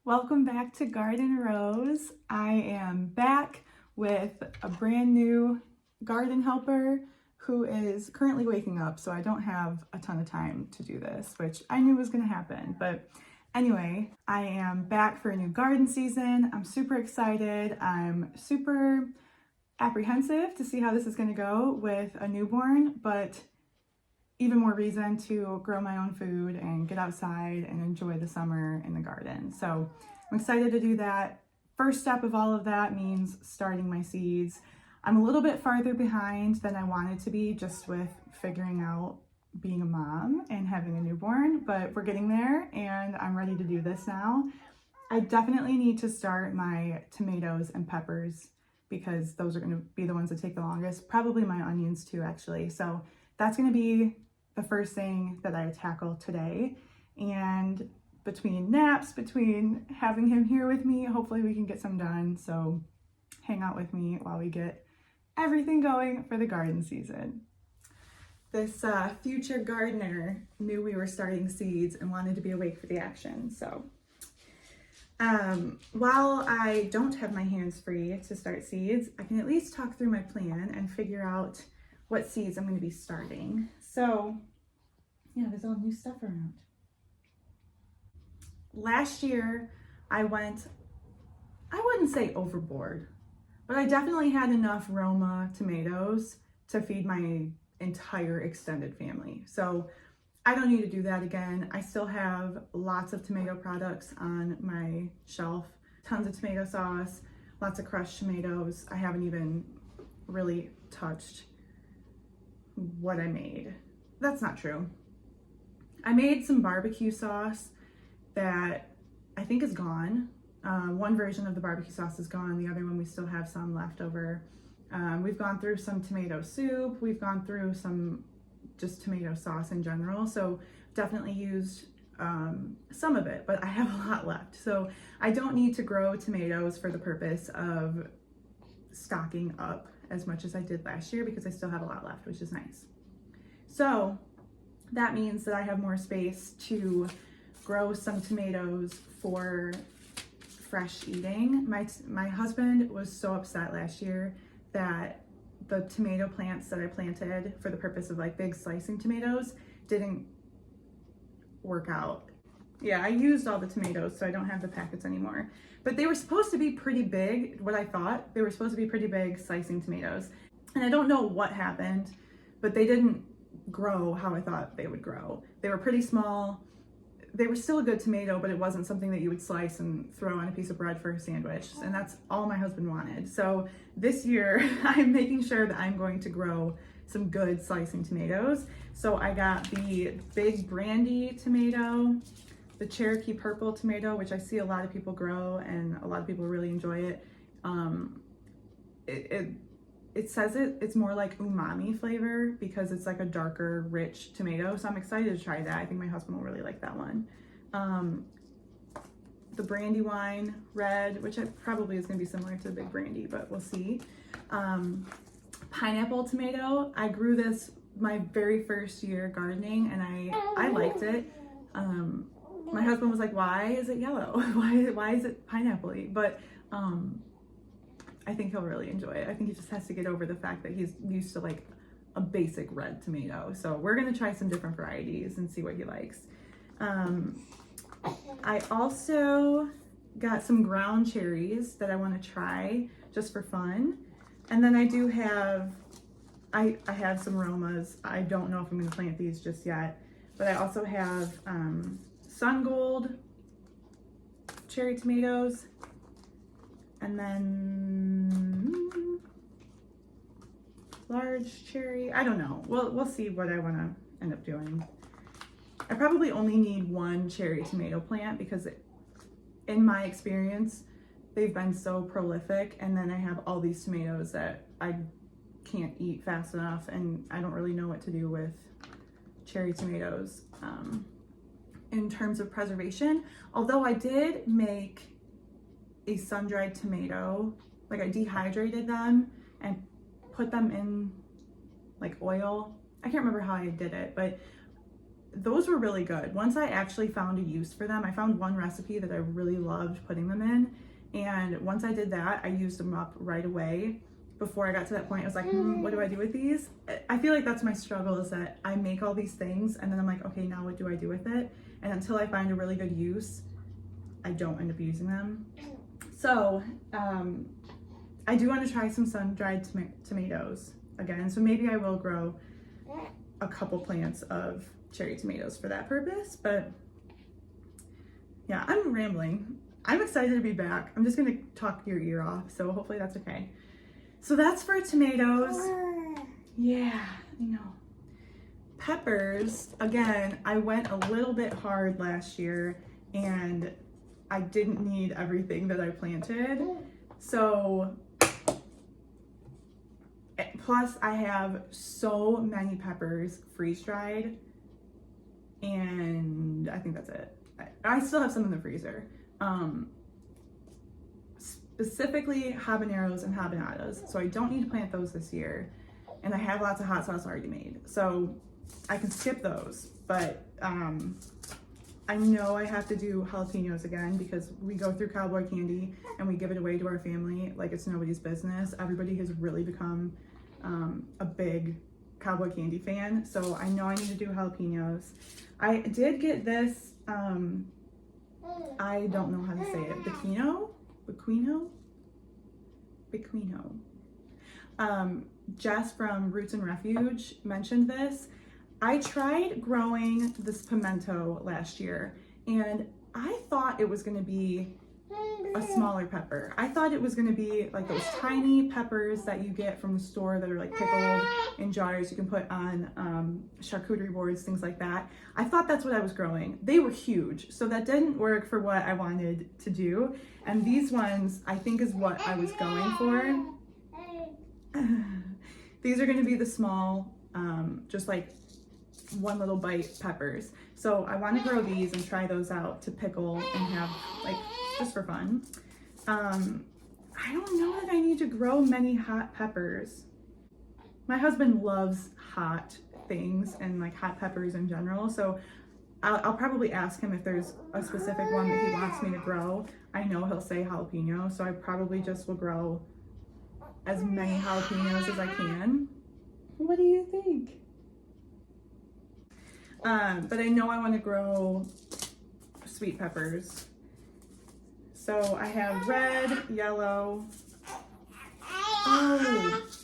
Welcome back to Garden Rose. I am back with a brand new garden helper who is currently waking up, so I don't have a ton of time to do this, which I knew was going to happen. But anyway, I am back for a new garden season. I'm super excited. I'm super apprehensive to see how this is going to go with a newborn, but even more reason to grow my own food and get outside and enjoy the summer in the garden. So I'm excited to do that. First step of all of that means starting my seeds. I'm a little bit farther behind than I wanted to be just with figuring out being a mom and having a newborn, but we're getting there and I'm ready to do this now. I definitely need to start my tomatoes and peppers because those are going to be the ones that take the longest. Probably my onions too, actually. So that's going to be the first thing that I tackle today. And between naps, between having him here with me, hopefully we can get some done. So hang out with me while we get everything going for the garden season. This future gardener knew we were starting seeds and wanted to be awake for the action. So while I don't have my hands free to start seeds, I can at least talk through my plan and figure out what seeds I'm going to be starting. So yeah, there's all new stuff around. Last year I wouldn't say overboard, but I definitely had enough Roma tomatoes to feed my entire extended family. So I don't need to do that again. I still have lots of tomato products on my shelf, tons of tomato sauce, lots of crushed tomatoes. I haven't even really touched what I made. That's not true. I made some barbecue sauce that I think is gone. One version of the barbecue sauce is gone. The other one we still have some left over. We've gone through some tomato soup. We've gone through some just tomato sauce in general. So definitely used some of it, but I have a lot left. So I don't need to grow tomatoes for the purpose of stocking up as much as I did last year because I still have a lot left, which is nice. So that means that I have more space to grow some tomatoes for fresh eating. My husband was so upset last year that the tomato plants that I planted for the purpose of like big slicing tomatoes didn't work out. Yeah, I used all the tomatoes, so I don't have the packets anymore. But they were supposed to be pretty big, what I thought. They were supposed to be pretty big slicing tomatoes. And I don't know what happened, but they didn't grow how I thought they would grow. They were pretty small. They were still a good tomato, but it wasn't something that you would slice and throw on a piece of bread for a sandwich. And that's all my husband wanted. So this year, I'm making sure that I'm going to grow some good slicing tomatoes. So I got the Big Brandy tomato, the Cherokee Purple tomato, which I see a lot of people grow and a lot of people really enjoy it. It says it's more like umami flavor because it's like a darker, rich tomato. So I'm excited to try that. I think my husband will really like that one. The Brandywine red, which probably is going to be similar to the Big Brandy, but we'll see. Pineapple tomato. I grew this my very first year gardening and I liked it. My husband was like, why is it yellow? Why is it pineapple-y? But I think he'll really enjoy it. I think he just has to get over the fact that he's used to like a basic red tomato. So we're gonna try some different varieties and see what he likes. I also got some ground cherries that I wanna try just for fun. And then I do have, I have some Romas. I don't know if I'm gonna plant these just yet, but I also have Sun Gold cherry tomatoes. And then large cherry, I don't know. We'll see what I want to end up doing. I probably only need one cherry tomato plant because in my experience, they've been so prolific. And then I have all these tomatoes that I can't eat fast enough. And I don't really know what to do with cherry tomatoes in terms of preservation. Although I did make a sun-dried tomato, like I dehydrated them and put them in like oil. I can't remember how I did it, but those were really good. Once I actually found a use for them, I found one recipe that I really loved putting them in. And once I did that, I used them up right away. Before I got to that point, I was like, what do I do with these? I feel like that's my struggle, is that I make all these things and then I'm like, okay, now what do I do with it? And until I find a really good use, I don't end up using them. So I do want to try some sun-dried tomatoes again. So maybe I will grow a couple plants of cherry tomatoes for that purpose. But yeah, I'm rambling. I'm excited to be back. I'm just going to talk your ear off, so hopefully that's okay. So that's for tomatoes. Yeah, I know. Peppers, again, I went a little bit hard last year and I didn't need everything that I planted. So, plus I have so many peppers freeze-dried, and I think that's it. I still have some in the freezer. Specifically habaneros and habanadas, so I don't need to plant those this year, and I have lots of hot sauce already made, so I can skip those. But I know I have to do jalapenos again, because we go through cowboy candy and we give it away to our family like it's nobody's business. Everybody has really become a big cowboy candy fan, so I know I need to do jalapenos. I did get this, I don't know how to say it, Bequino. Jess from Roots and Refuge mentioned this. I tried growing this pimento last year, and I thought it was going to be a smaller pepper. I thought it was going to be like those tiny peppers that you get from the store that are like pickled in jars you can put on charcuterie boards, things like that. I thought that's what I was growing. They were huge, so that didn't work for what I wanted to do. And these ones, I think, is what I was going for. These are going to be the small, just like one little bite peppers. So I want to grow these and try those out to pickle and have, like, just for fun. I don't know that I need to grow many hot peppers. My husband loves hot things and like hot peppers in general, so I'll probably ask him if there's a specific one that he wants me to grow. I know he'll say jalapeno, so I probably just will grow as many jalapenos as I can. What do you think? But I know I want to grow sweet peppers. So I have red, yellow,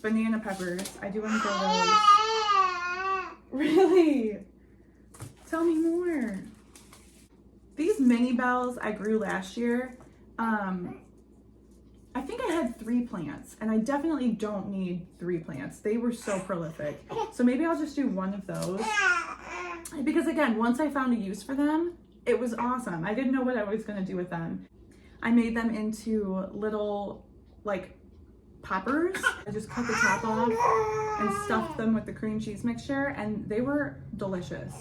banana peppers. I do want to grow those. Really? Tell me more. These mini bells I grew last year. I think I had 3 plants, and I definitely don't need 3 plants. They were so prolific. So maybe I'll just do one of those. Because again, once I found a use for them, it was awesome. I didn't know what I was gonna do with them. I made them into little, like, poppers. I just cut the top off and stuffed them with the cream cheese mixture, and they were delicious.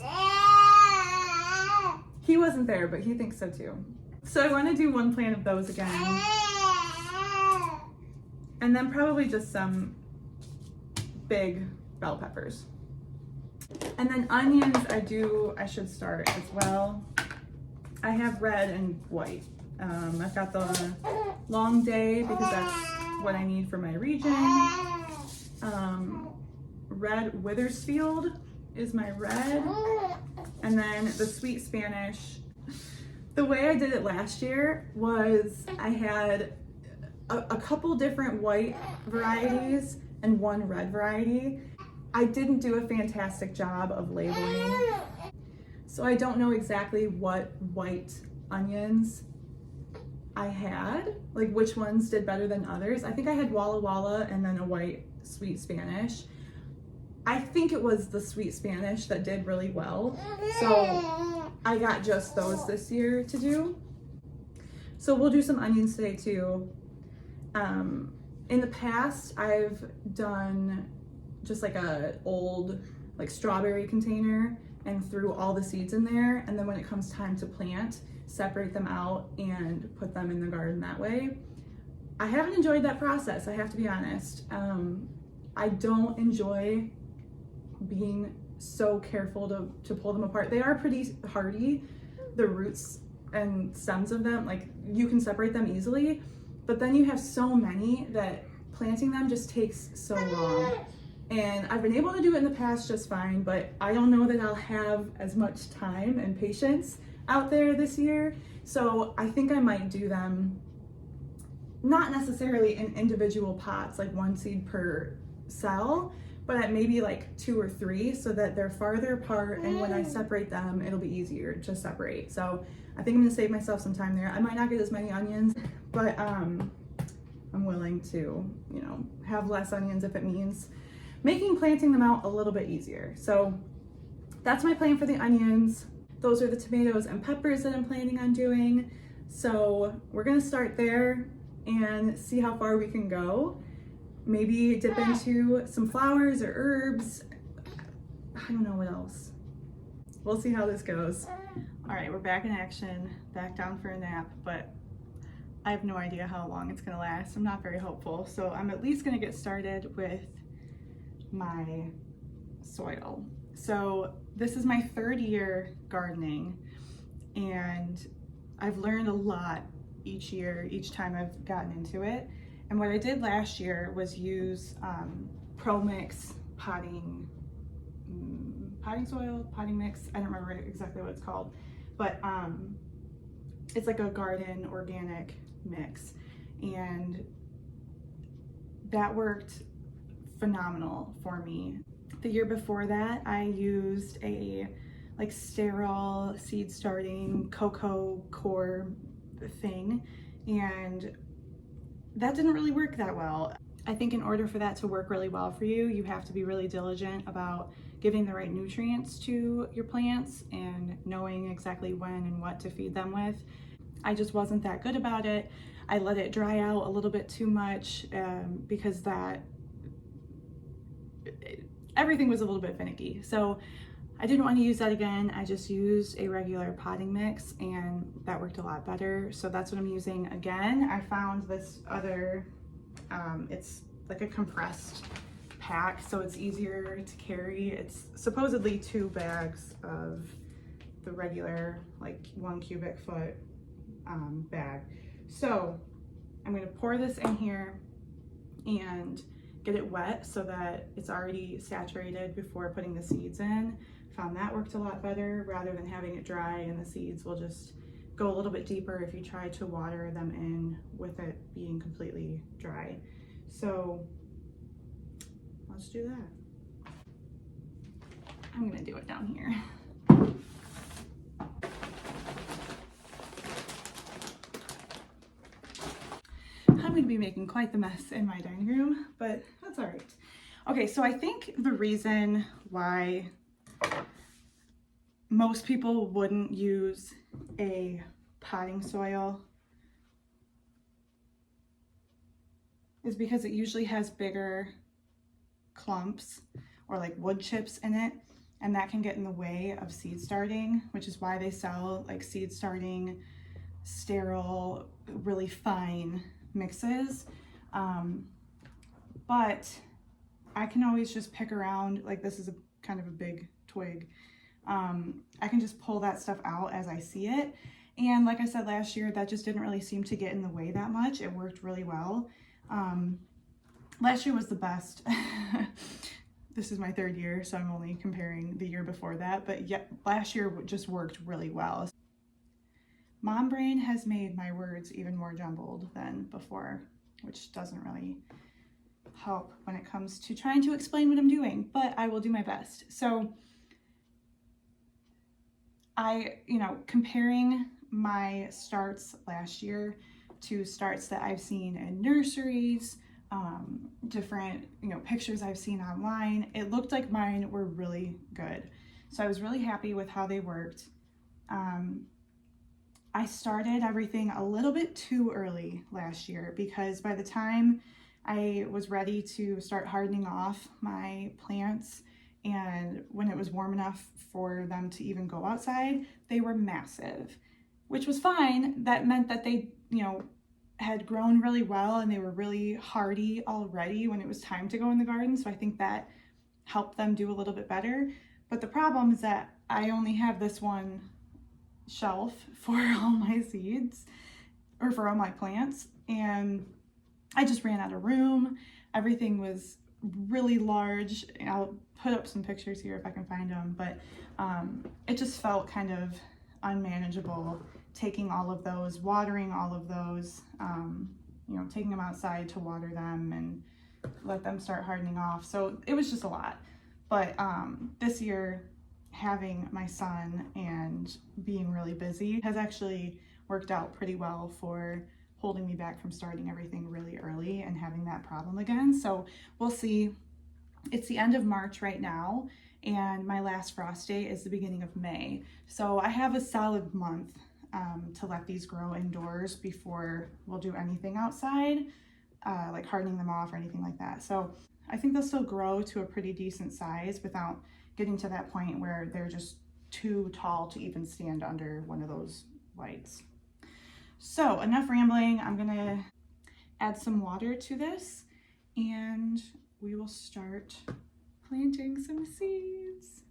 He wasn't there, but he thinks so too. So I want to do 1 plant of those again. And then probably just some big bell peppers. And then onions, I should start as well. I have red and white. I've got the Long Day because that's what I need for my region. Red Withersfield is my red. And then the Sweet Spanish. The way I did it last year was I had a couple different white varieties and 1 red variety. I didn't do a fantastic job of labeling, so I don't know exactly what white onions I had, like which ones did better than others. I think I had Walla Walla and then a white Sweet Spanish. I think it was the Sweet Spanish that did really well, so I got just those this year to do. So we'll do some onions today too. In the past, I've done just like a old like strawberry container and threw all the seeds in there, and then when it comes time to plant, separate them out and put them in the garden that way. I haven't enjoyed that process, I have to be honest. I don't enjoy being so careful to pull them apart. They are pretty hardy, the roots and stems of them, like you can separate them easily, but then you have so many that planting them just takes so long. And I've been able to do it in the past just fine, but I don't know that I'll have as much time and patience out there this year. So I think I might do them not necessarily in individual pots, like 1 seed per cell, but at maybe like 2 or 3 so that they're farther apart, and when I separate them, it'll be easier to separate. So I think I'm gonna save myself some time there. I might not get as many onions, but I'm willing to, you know, have less onions if it means making planting them out a little bit easier. So that's my plan for the onions. Those are the tomatoes and peppers that I'm planning on doing. So we're gonna start there and see how far we can go. Maybe dip into some flowers or herbs. I don't know what else. We'll see how this goes. All right, we're back in action, back down for a nap, but I have no idea how long it's gonna last. I'm not very hopeful. So I'm at least gonna get started with my soil. So this is my 3rd year gardening, and I've learned a lot each year, each time I've gotten into it. And what I did last year was use ProMix potting soil, potting mix. I don't remember exactly what it's called, but it's like a garden organic mix, and that worked phenomenal for me. The year before that, I used a like sterile seed starting cocoa core thing, and that didn't really work that well. I think in order for that to work really well for you, you have to be really diligent about giving the right nutrients to your plants and knowing exactly when and what to feed them with. I just wasn't that good about it. I let it dry out a little bit too much because everything was a little bit finicky. So I didn't want to use that again. I just used a regular potting mix, and that worked a lot better. So that's what I'm using again. I found this other, it's like a compressed pack, so it's easier to carry. It's supposedly 2 bags of the regular, like 1 cubic foot bag. So I'm gonna pour this in here and get it wet so that it's already saturated before putting the seeds in. Found that worked a lot better rather than having it dry and the seeds will just go a little bit deeper if you try to water them in with it being completely dry. So let's do that. I'm gonna do it down here. I'm going to be making quite the mess in my dining room, but that's all right. Okay, so I think the reason why most people wouldn't use a potting soil is because it usually has bigger clumps or like wood chips in it, and that can get in the way of seed starting, which is why they sell like seed starting sterile, really fine mixes. But I can always just pick around, like this is a kind of a big twig. I can just pull that stuff out as I see it. And like I said last year, that just didn't really seem to get in the way that much. It worked really well. Last year was the best. This is my 3rd year, so I'm only comparing the year before that, but yeah, last year just worked really well. Mom brain has made my words even more jumbled than before, which doesn't really help when it comes to trying to explain what I'm doing, but I will do my best. So comparing my starts last year to starts that I've seen in nurseries, different, pictures I've seen online, it looked like mine were really good. So I was really happy with how they worked. I started everything a little bit too early last year because by the time I was ready to start hardening off my plants and when it was warm enough for them to even go outside, they were massive, which was fine. That meant that they, had grown really well and they were really hardy already when it was time to go in the garden. So I think that helped them do a little bit better. But the problem is that I only have this one shelf for all my seeds, or for all my plants, and I just ran out of room. Everything was really large. I'll put up some pictures here if I can find them, but it just felt kind of unmanageable taking all of those, watering all of those, you know, taking them outside to water them and let them start hardening off. So it was just a lot. But this year, having my son and being really busy has actually worked out pretty well for holding me back from starting everything really early and having that problem again. So we'll see. It's the end of March right now, and my last frost date is the beginning of May. So I have a solid month to let these grow indoors before we'll do anything outside, like hardening them off or anything like that. So I think they'll still grow to a pretty decent size without getting to that point where they're just too tall to even stand under one of those lights. So enough rambling. I'm gonna add some water to this and we will start planting some seeds.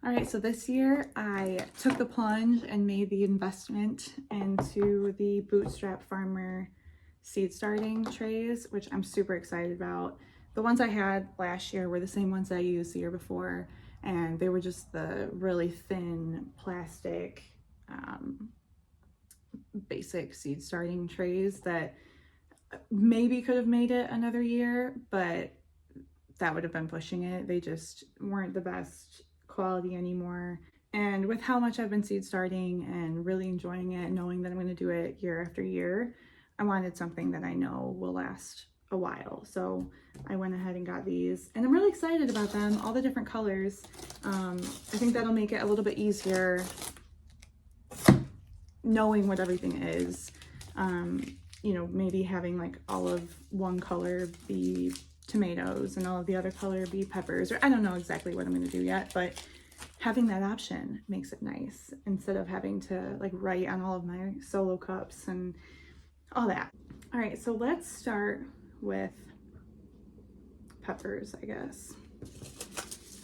All right, so this year I took the plunge and made the investment into the Bootstrap Farmer seed starting trays, which I'm super excited about. The ones I had last year were the same ones I used the year before, and they were just the really thin plastic basic seed starting trays that maybe could have made it another year, but that would have been pushing it. They just weren't the best quality anymore. And with how much I've been seed starting and really enjoying it, knowing that I'm going to do it year after year, I wanted something that I know will last a while. So I went ahead and got these, and I'm really excited about them, all the different colors. I think that'll make it a little bit easier knowing what everything is. You know, maybe having like all of one color be tomatoes and all of the other color be peppers, or I don't know exactly what I'm going to do yet, but having that option makes it nice instead of having to like write on all of my solo cups and all that. All right, so let's start with peppers, I guess.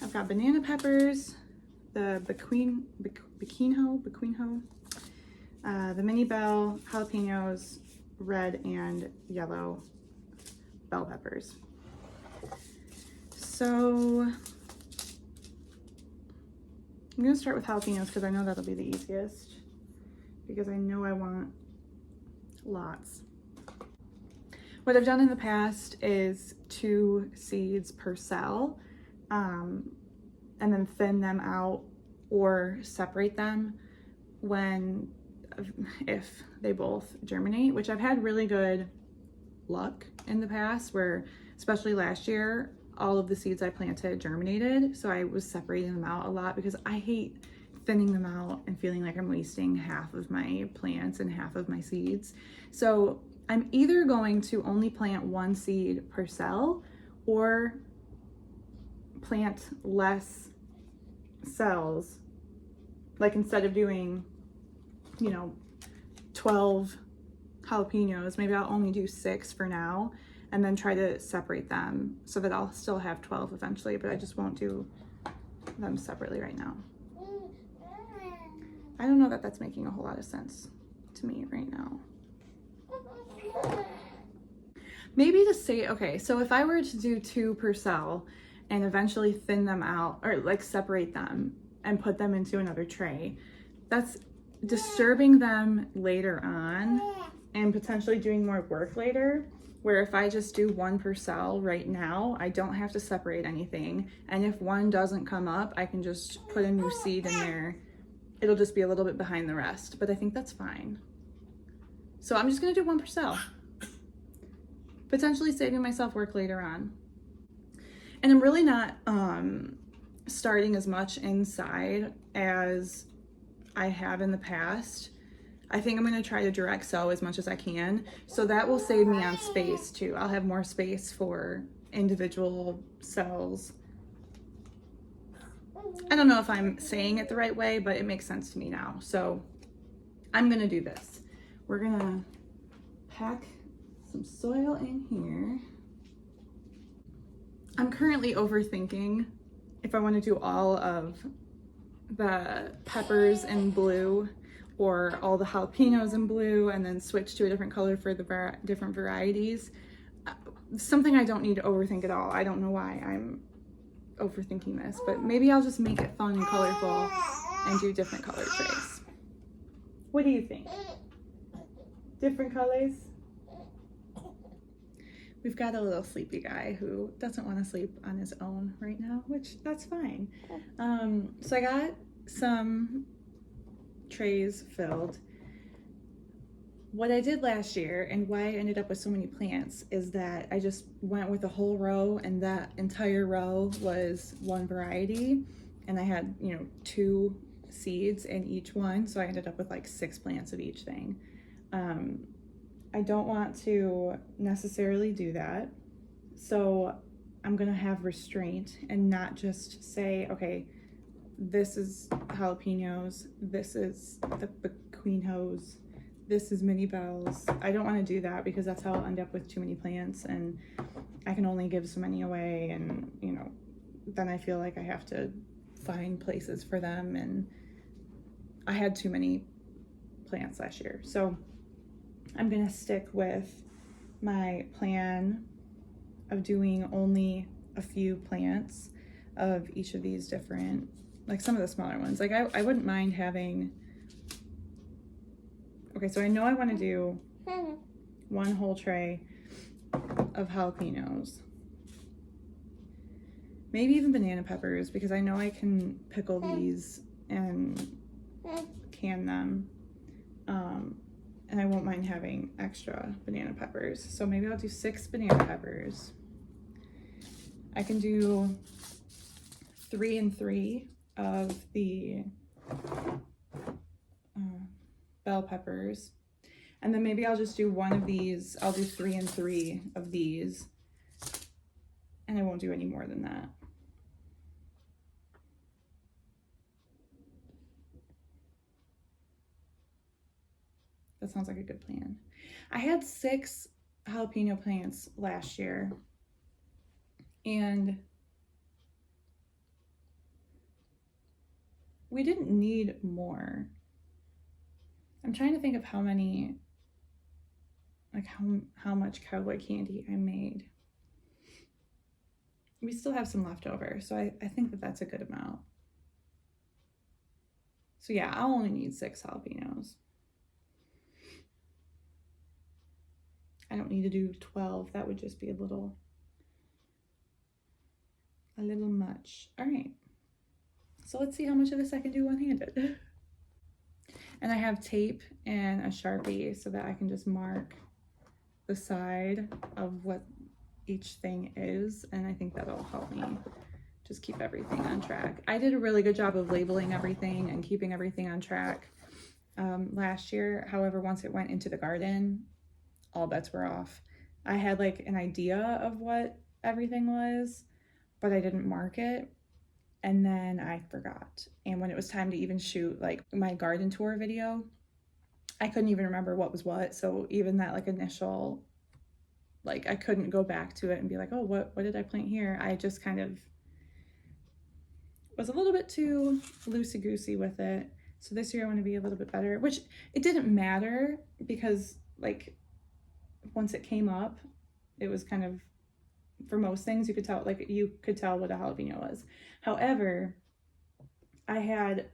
I've got banana peppers, the Bequinho, the mini bell, jalapenos, red and yellow bell peppers. So I'm gonna start with jalapenos because I know that'll be the easiest, because I know I want lots. What I've done in the past is 2 seeds per cell, and then thin them out or separate them if they both germinate, which I've had really good luck in the past, where especially last year all of the seeds I planted germinated. So I was separating them out a lot because I hate thinning them out and feeling like I'm wasting half of my plants and half of my seeds. So I'm either going to only plant 1 seed per cell or plant less cells. Like instead of doing, you know, 12 jalapenos, maybe I'll only do 6 for now, and then try to separate them so that I'll still have 12 eventually, but I just won't do them separately right now. I don't know that that's making a whole lot of sense to me right now. Maybe to say, okay, so if I were to do 2 per cell and eventually thin them out, or like separate them and put them into another tray, that's disturbing them later on and potentially doing more work later, where if I just do 1 per cell right now, I don't have to separate anything, and if one doesn't come up, I can just put a new seed in there. It'll just be a little bit behind the rest, but I think that's fine. So I'm just gonna do 1 per cell, potentially saving myself work later on. And I'm really not starting as much inside as I have in the past. I think I'm going to try to direct sow as much as I can, so that will save me on space too. I'll have more space for individual cells. I don't know if I'm saying it the right way, but it makes sense to me now. So I'm going to do this. We're going to pack some soil in here. I'm currently overthinking if I want to do all of the peppers in blue or all the jalapenos in blue and then switch to a different color for the different varieties. Something I don't need to overthink at all. I don't know why I'm overthinking this, but maybe I'll just make it fun and colorful and do different color trays. What do you think? Different colors? We've got a little sleepy guy who doesn't want to sleep on his own right now, which that's fine. So I got some trays filled. What I did last year and why I ended up with so many plants is that I just went with a whole row, and that entire row was one variety, and I had, you know, 2 seeds in each one, so I ended up with like 6 plants of each thing. I don't want to necessarily do that, so I'm gonna have restraint and not just say, okay, this is jalapenos, this is the Bequeejos, this is mini bells. I don't want to do that because that's how I'll end up with too many plants, and I can only give so many away, and you know, then I feel like I have to find places for them, and I had too many plants last year. So I'm gonna stick with my plan of doing only a few plants of each of these different, like some of the smaller ones. Like I wouldn't mind having, okay, so I know I want to do 1 whole tray of jalapenos. Maybe even banana peppers, because I know I can pickle these and can them. And I won't mind having extra banana peppers. So maybe I'll do 6 banana peppers. I can do 3 and 3 of the bell peppers. And then maybe I'll just do 1 of these. I'll do 3 and 3 of these. And I won't do any more than that. That sounds like a good plan. I had 6 jalapeno plants last year, and we didn't need more. I'm trying to think of how many, like how much cowboy candy I made. We still have some left over, so I think that that's a good amount. So yeah, I'll only need 6 jalapenos. I don't need to do 12. That would just be a little much. All right. So let's see how much of this I can do one-handed. And I have tape and a Sharpie so that I can just mark the side of what each thing is. And I think that'll help me just keep everything on track. I did a really good job of labeling everything and keeping everything on track last year. However, once it went into the garden, all bets were off. I had like an idea of what everything was, but I didn't mark it. And then I forgot. And when it was time to even shoot like my garden tour video, I couldn't even remember what was what. So even that like initial, like I couldn't go back to it and be like, oh, what did I plant here? I just kind of was a little bit too loosey-goosey with it. So this year I want to be a little bit better, which it didn't matter because like once it came up, it was kind of, for most things you could tell, like you could tell what a jalapeno was. However, I had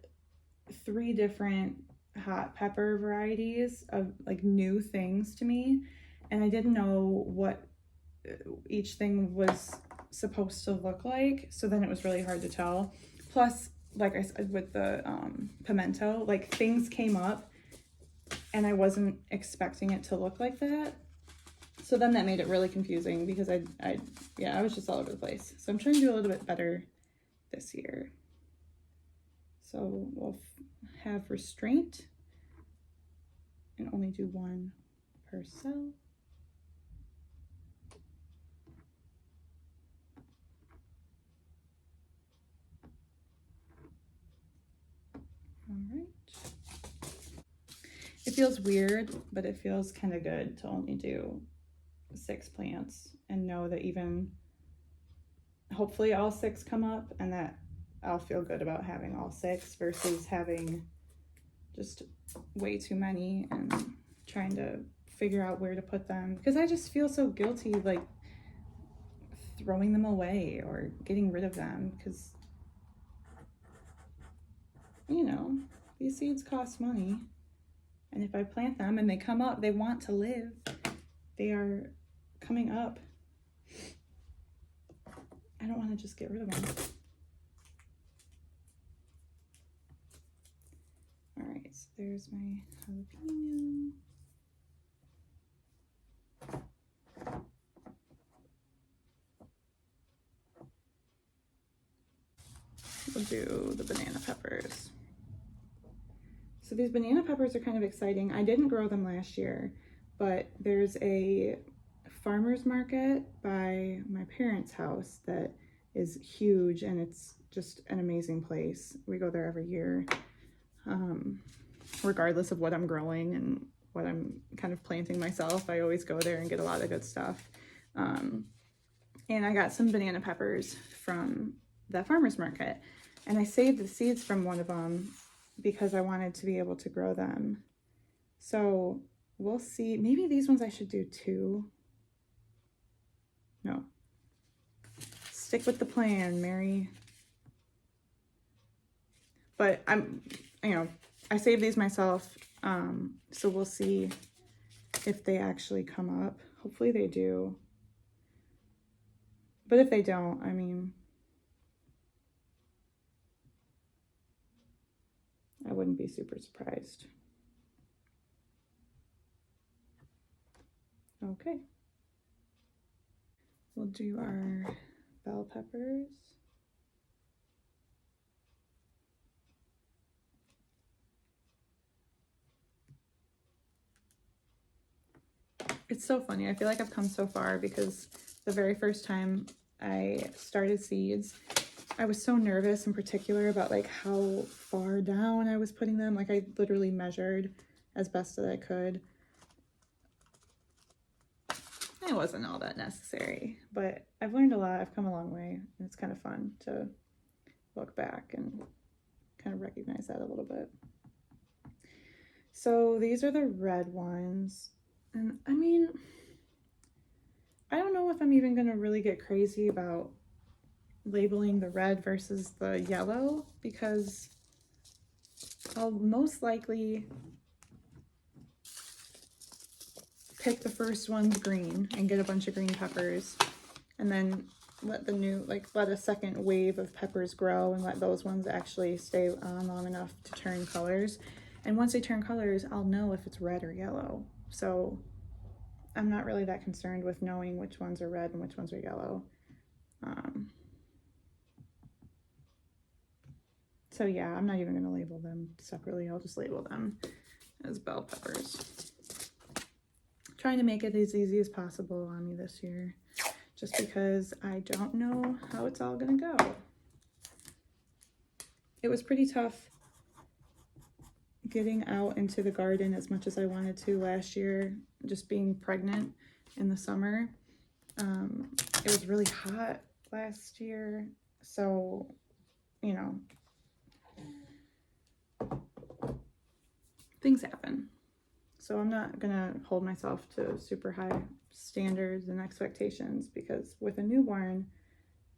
3 different hot pepper varieties of like new things to me, and I didn't know what each thing was supposed to look like, so then it was really hard to tell. Plus, like I said with the pimento, like things came up and I wasn't expecting it to look like that. So then that made it really confusing because I was just all over the place. So I'm trying to do a little bit better this year. So we'll have restraint and only do 1 per cell. All right. It feels weird, but it feels kind of good to only do 6 plants and know that even hopefully all 6 come up, and that I'll feel good about having all 6 versus having just way too many and trying to figure out where to put them, because I just feel so guilty like throwing them away or getting rid of them, because you know, these seeds cost money, and if I plant them and they come up, they want to live, they are coming up. I don't want to just get rid of them. All right, so there's my jalapeno. We'll do the banana peppers. So these banana peppers are kind of exciting. I didn't grow them last year, but there's a farmer's market by my parents' house that is huge, and it's just an amazing place. We go there every year, regardless of what I'm growing and what I'm kind of planting myself. I always go there and get a lot of good stuff. And I got some banana peppers from that farmer's market, and I saved the seeds from one of them because I wanted to be able to grow them. So we'll see. Maybe these ones I should do 2. No. Stick with the plan, Mary. But I saved these myself, so we'll see if they actually come up. Hopefully they do. But if they don't, I mean, I wouldn't be super surprised. Okay. We'll do our bell peppers. It's so funny. I feel like I've come so far because the very first time I started seeds, I was so nervous in particular about like how far down I was putting them. Like I literally measured as best that I could. It wasn't all that necessary, but I've learned a lot. I've come a long way, and it's kind of fun to look back and kind of recognize that a little bit. So these are the red ones. And I mean, I don't know if I'm even gonna really get crazy about labeling the red versus the yellow, because I'll most likely pick the first one's green and get a bunch of green peppers, and then let a second wave of peppers grow and let those ones actually stay on long enough to turn colors. And once they turn colors, I'll know if it's red or yellow. So I'm not really that concerned with knowing which ones are red and which ones are yellow. So yeah, I'm not even gonna label them separately. I'll just label them as bell peppers. Trying to make it as easy as possible on me this year, just because I don't know how it's all gonna go. It was pretty tough getting out into the garden as much as I wanted to last year, just being pregnant in the summer. It was really hot last year, so, you know, things happen. So I'm not gonna hold myself to super high standards and expectations, because with a newborn,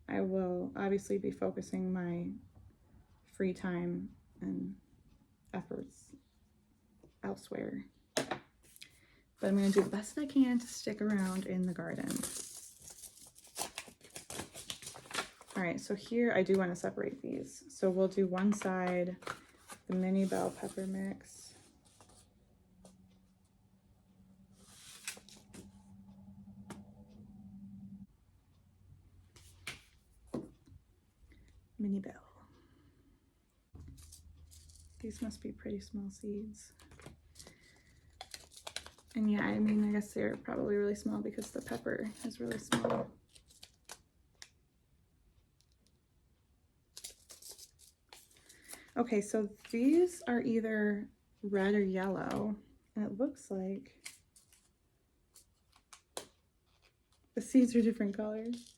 I will obviously be focusing my free time and efforts elsewhere. But I'm gonna do the best I can to stick around in the garden. All right, so here I do want to separate these. So we'll do one side, the mini bell pepper mix. Mini bell. These must be pretty small seeds. And yeah, I mean, I guess they're probably really small because the pepper is really small. Okay, so these are either red or yellow, and it looks like the seeds are different colors.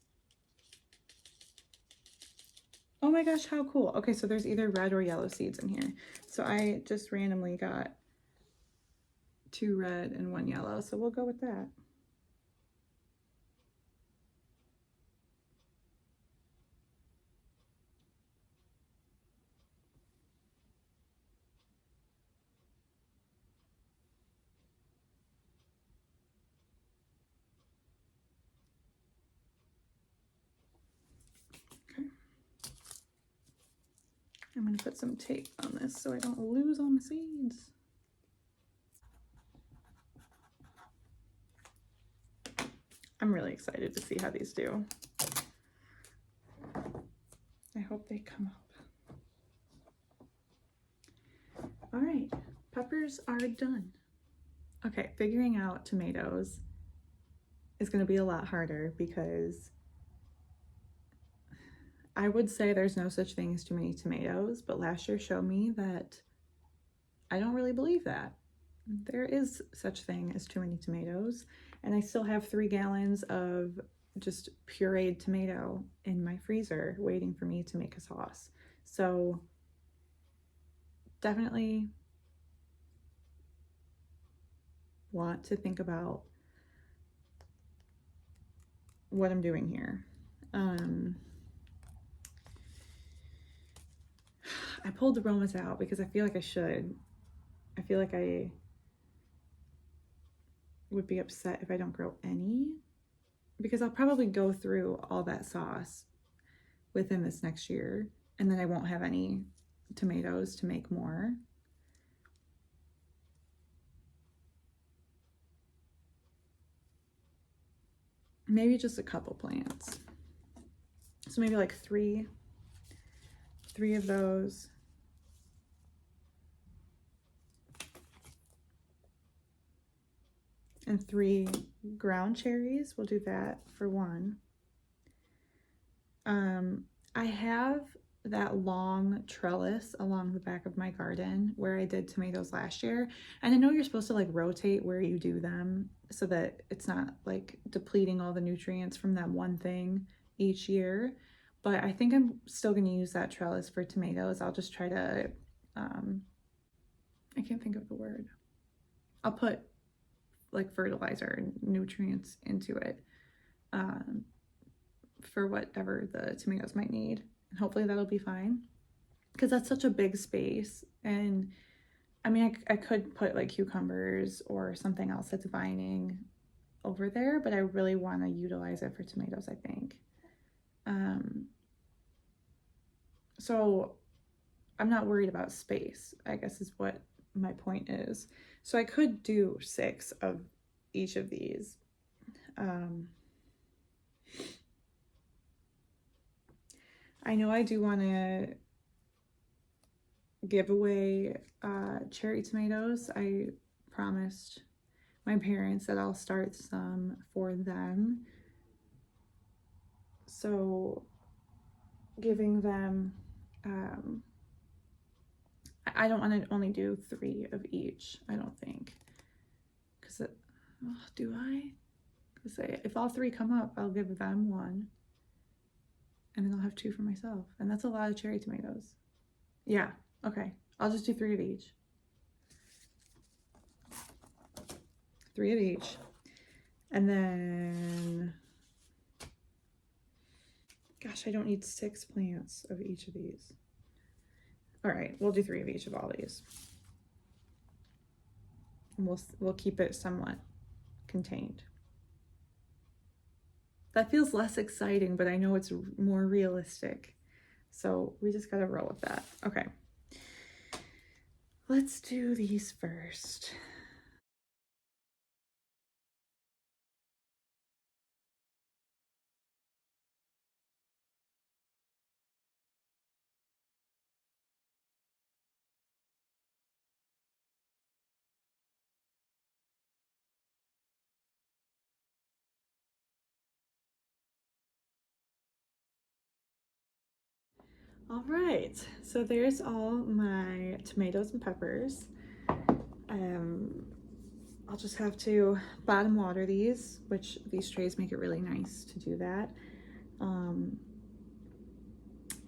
Oh my gosh, how cool. Okay, so there's either red or yellow seeds in here. So I just randomly got 2 red and 1 yellow, so we'll go with that. Okay. I'm gonna put some tape on this so I don't lose all my seeds. I'm really excited to see how these do. I hope they come up. All right, peppers are done. Okay, figuring out tomatoes is going to be a lot harder because I would say there's no such thing as too many tomatoes, but last year showed me that I don't really believe that. There is such thing as too many tomatoes, and I still have 3 gallons of just pureed tomato in my freezer waiting for me to make a sauce. So definitely want to think about what I'm doing here. I pulled the aromas out because I feel like I should. I feel like I would be upset if I don't grow any, because I'll probably go through all that sauce within this next year, and then I won't have any tomatoes to make more. Maybe just a couple plants. So maybe like three of those. And 3 ground cherries. We'll do that for 1. I have that long trellis along the back of my garden where I did tomatoes last year. And I know you're supposed to like rotate where you do them so that it's not like depleting all the nutrients from that one thing each year. But I think I'm still going to use that trellis for tomatoes. I'll just try to, I can't think of the word. I'll put like fertilizer and nutrients into it for whatever the tomatoes might need, and hopefully that'll be fine, because that's such a big space. And I mean, I could put like cucumbers or something else that's vining over there, but I really want to utilize it for tomatoes, I think. So I'm not worried about space, I guess is what my point is. So I could do 6 of each of these. I know I do want to give away cherry tomatoes. I promised my parents that I'll start some for them. So giving them, I don't want to only do 3 of each, I don't think. Because, do I? Because if all 3 come up, I'll give them 1. And then I'll have 2 for myself. And that's a lot of cherry tomatoes. Yeah, okay. I'll just do 3 of each. 3 of each. And then, gosh, I don't need 6 plants of each of these. All right, we'll do 3 of each of all these. And we'll keep it somewhat contained. That feels less exciting, but I know it's more realistic. So we just gotta roll with that. Okay. Let's do these first. All right, so there's all my tomatoes and peppers. I'll just have to bottom water these, which these trays make it really nice to do that.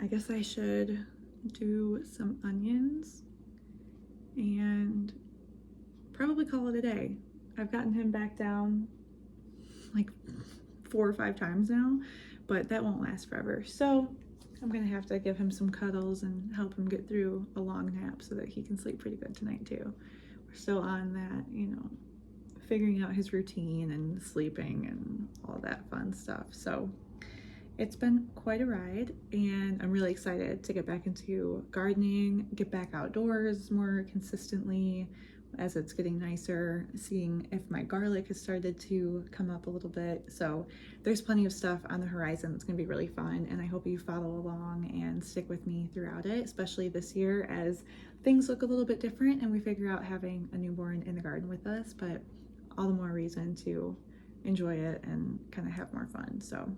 I guess I should do some onions and probably call it a day. I've gotten him back down like 4 or 5 times now, but that won't last forever. So I'm gonna have to give him some cuddles and help him get through a long nap so that he can sleep pretty good tonight too. We're still on that, you know, figuring out his routine and sleeping and all that fun stuff. So it's been quite a ride, and I'm really excited to get back into gardening, get back outdoors more consistently as it's getting nicer, seeing if my garlic has started to come up a little bit. So there's plenty of stuff on the horizon that's gonna be really fun, and I hope you follow along and stick with me throughout it, especially this year as things look a little bit different and we figure out having a newborn in the garden with us, but all the more reason to enjoy it and kind of have more fun. So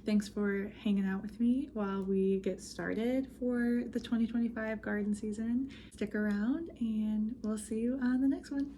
thanks for hanging out with me while we get started for the 2025 garden season. Stick around and we'll see you on the next one.